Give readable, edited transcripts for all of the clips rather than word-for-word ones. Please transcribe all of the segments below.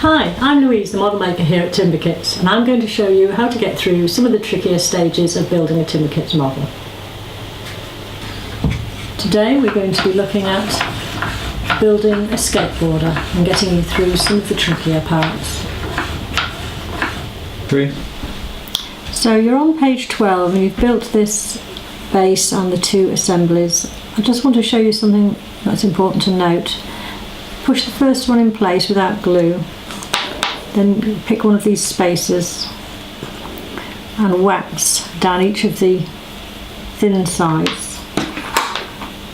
Hi, I'm Louise, the model maker here at Timberkits, and I'm going to show you how to get through some of the trickier stages of building a Timberkits model. Today we're going to be looking at building a skateboarder and getting you through some of the trickier parts. So you're on page 12 and you've built this base and the two assemblies. I just want to show you something that's important to note. Push the first one in place without glue. Then pick one of these spacers and wax down each of the thin sides.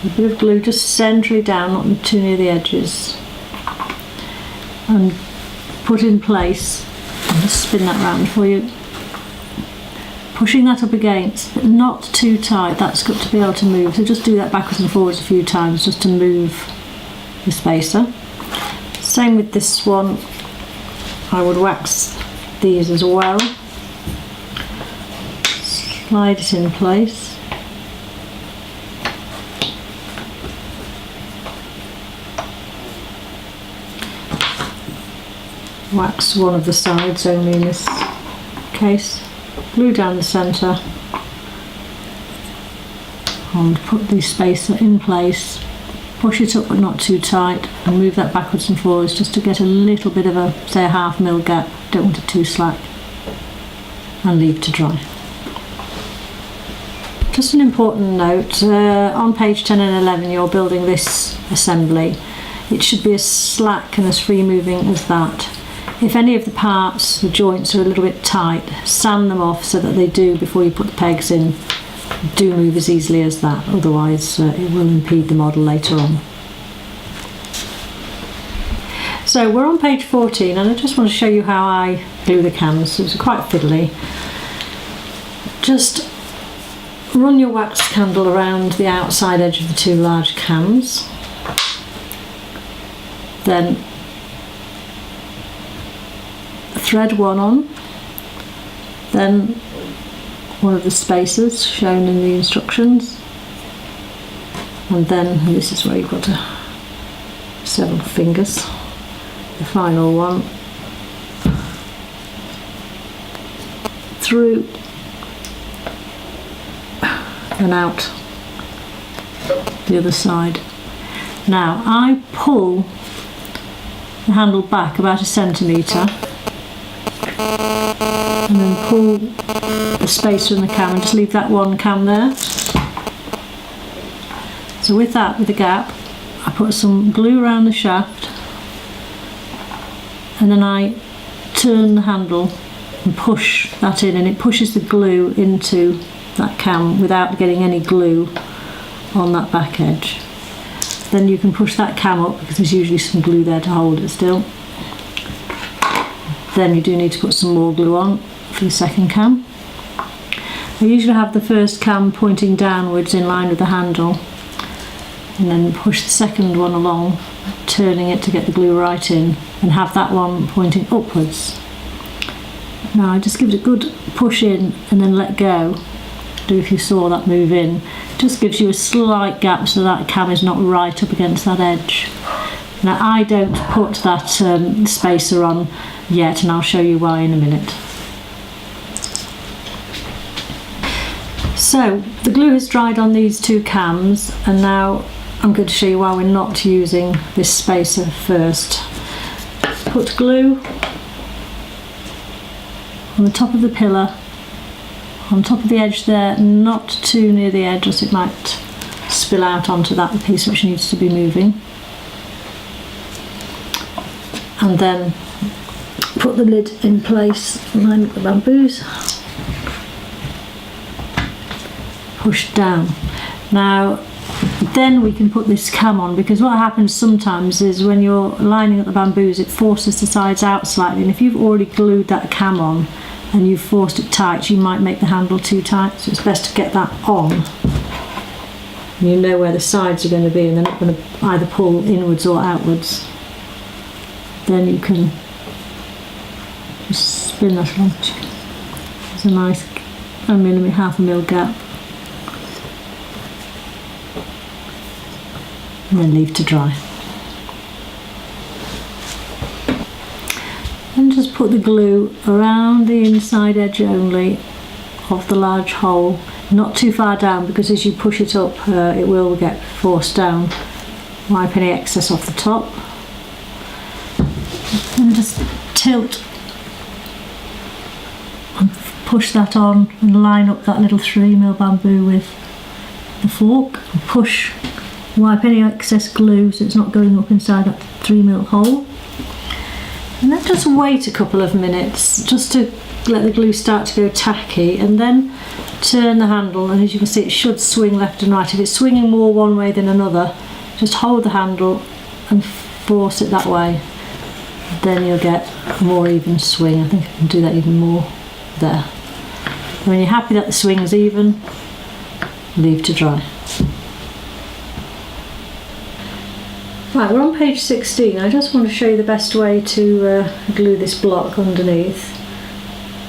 A bit of glue just centrally down, not too near the edges. And put in place, I'll just spin that round for you. Pushing that up against, but not too tight, that's got to be able to move. So just do that backwards and forwards a few times just to move the spacer. Same with this one. I would wax these as well. Slide it in place. Wax one of the sides only in this case. Glue down the centre and put the spacer in place. Push it up but not too tight and move that backwards and forwards just to get a little bit of a, say, a ½ mil gap. Don't want it too slack. And leave to dry. Just an important note, on page 10 and 11 you're building this assembly. It should be as slack and as free moving as that. If any of the parts, the joints, are a little bit tight, sand them off so that they do, before you put the pegs in, do move as easily as that, otherwise it will impede the model later on. So we're on page 14 and I just want to show you how I glue the cams. So it's quite fiddly. Just run your wax candle around the outside edge of the two large cams, then thread one on, then one of the spacers shown in the instructions, and then this is where you've got several fingers, the final one through and out the other side. Now I pull the handle back about 1 centimetre and then pull the spacer in the cam and just leave that one cam there. So with that, with the gap, I put some glue around the shaft and then I turn the handle and push that in, and it pushes the glue into that cam without getting any glue on that back edge. Then you can push that cam up because there's usually some glue there to hold it still. Then you do need to put some more glue on for the second cam. I usually have the first cam pointing downwards in line with the handle and then push the second one along, turning it to get the glue right in, and have that one pointing upwards. Now I just give it a good push in and then let go. Do if you saw that move in. Just gives you a slight gap so that cam is not right up against that edge. Now I don't put that spacer on yet, and I'll show you why in a minute. So the glue has dried on these two cams, and now I'm going to show you why we're not using this spacer first. Put glue on the top of the pillar, on top of the edge there, not too near the edge as it might spill out onto that piece which needs to be moving. And then put the lid in place, line up the bamboos, push down. Now then we can put this cam on, because what happens sometimes is when you're lining up the bamboos it forces the sides out slightly, and if you've already glued that cam on and you've forced it tight, you might make the handle too tight, so it's best to get that on. And you know where the sides are going to be and they're not going to either pull inwards or outwards. Then you can just spin that along. There's a nice ½ mil gap. And then leave to dry. put the glue around the inside edge only of the large hole, not too far down, because as you push it up it will get forced down. Wipe any excess off the top and just tilt and push that on and line up that little 3mm bamboo with the fork and push. Wipe any excess glue so it's not going up inside that 3mm hole, and then just wait a couple of minutes just to let the glue start to go tacky, and then turn the handle, and as you can see it should swing left and right. If it's swinging more one way than another, just hold the handle and force it that way, then you'll get a more even swing. I think I can do that even more there. And when you're happy that the swing's even, leave to dry. Right, we're on page 16. I just want to show you the best way to glue this block underneath.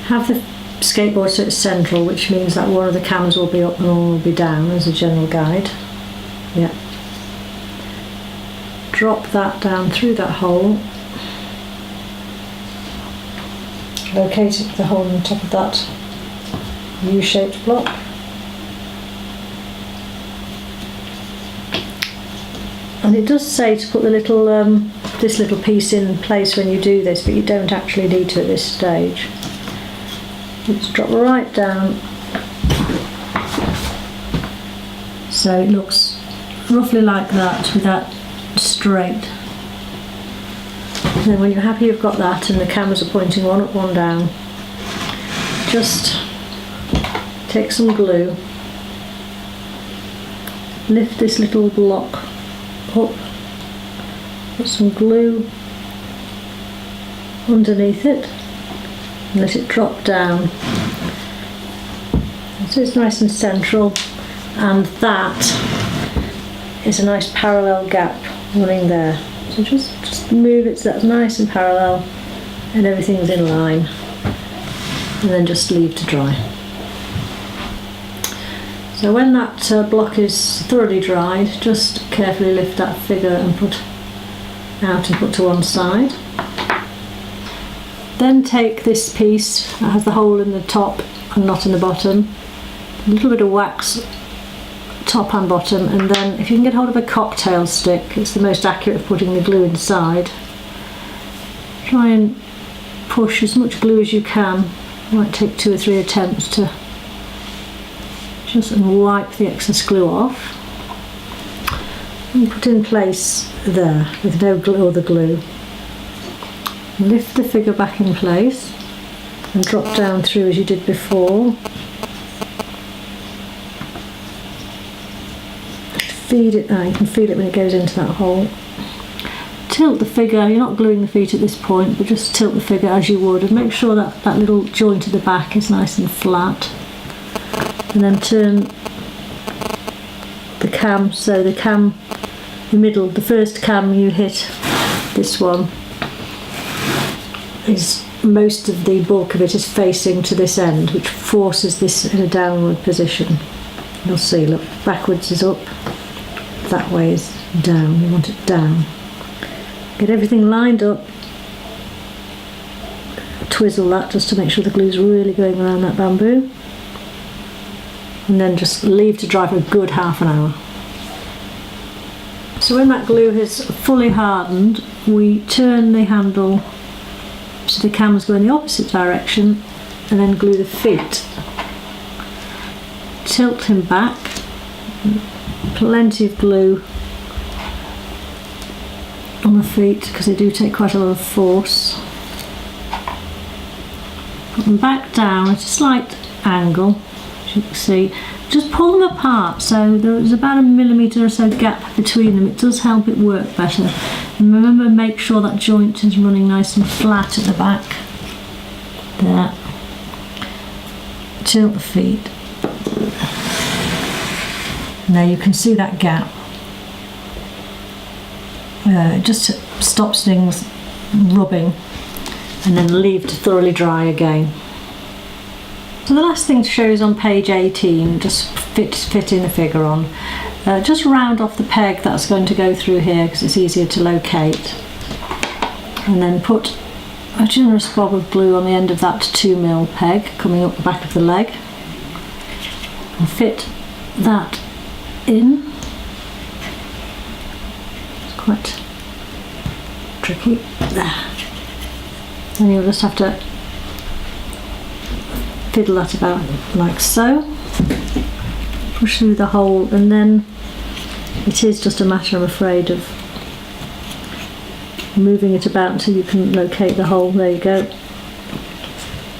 Have the skateboard so it's central, which means that one of the cams will be up and one will be down as a general guide. Yeah. Drop that down through that hole. Locate the hole on top of that U-shaped block. And it does say to put the little this little piece in place when you do this, but you don't actually need to at this stage. Just drop right down so it looks roughly like that, with that straight. And then when you're happy you've got that and the cameras are pointing one up, one down, just take some glue, lift this little block up, put some glue underneath it and let it drop down so it's nice and central, and that is a nice parallel gap running there. So just move it so that's nice and parallel and everything's in line, and then just leave to dry. So when that block is thoroughly dried, just carefully lift that figure and put out and put to one side. Then take this piece that has the hole in the top and not in the bottom, a little bit of wax top and bottom, and then if you can get hold of a cocktail stick, it's the most accurate for putting the glue inside. Try and push as much glue as you can. It might take 2 or 3 attempts to just wipe the excess glue off and put in place there with no glue or the glue. Lift the figure back in place and drop down through as you did before. Feed it now, you can feel it when it goes into that hole. Tilt the figure, you're not gluing the feet at this point, but just tilt the figure as you would, and make sure that that little joint at the back is nice and flat. And then turn the cam, so the cam, the middle, the first cam you hit, this one, is most of the bulk of it is facing to this end, which forces this in a downward position. You'll see, look, backwards is up, that way is down, you want it down. Get everything lined up, twizzle that just to make sure the glue's really going around that bamboo, and then just leave to dry for a good half an hour. So when that glue has fully hardened, we turn the handle so the cams go in the opposite direction and then glue the feet. Tilt him back, plenty of glue on the feet because they do take quite a lot of force. Put them back down at a slight angle, as you can see. Just pull them apart so there's about 1 millimetre or so gap between them. It does help it work better. And remember, make sure that joint is running nice and flat at the back. There. Tilt the feet. Now you can see that gap. It just stops things rubbing, and then leave to thoroughly dry again. So the last thing to show is on page 18, just fitting the figure on. Just round off the peg that's going to go through here because it's easier to locate. And then put a generous bob of glue on the end of that 2mm peg coming up the back of the leg and fit that in. It's quite tricky. There. And you'll just have to fiddle that about like so. Push through the hole, and then it is just a matter, I'm afraid, of moving it about until you can locate the hole. There you go.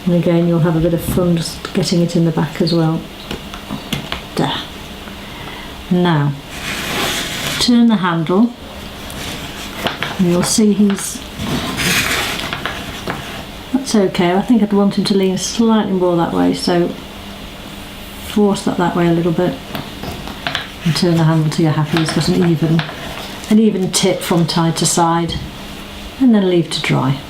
And again, you'll have a bit of fun just getting it in the back as well. There. Now, turn the handle, and you'll see that's okay. I think I'd want him to lean slightly more that way, so force that way a little bit and turn the handle till you're happy he's got an even tip from side to side, and then leave to dry.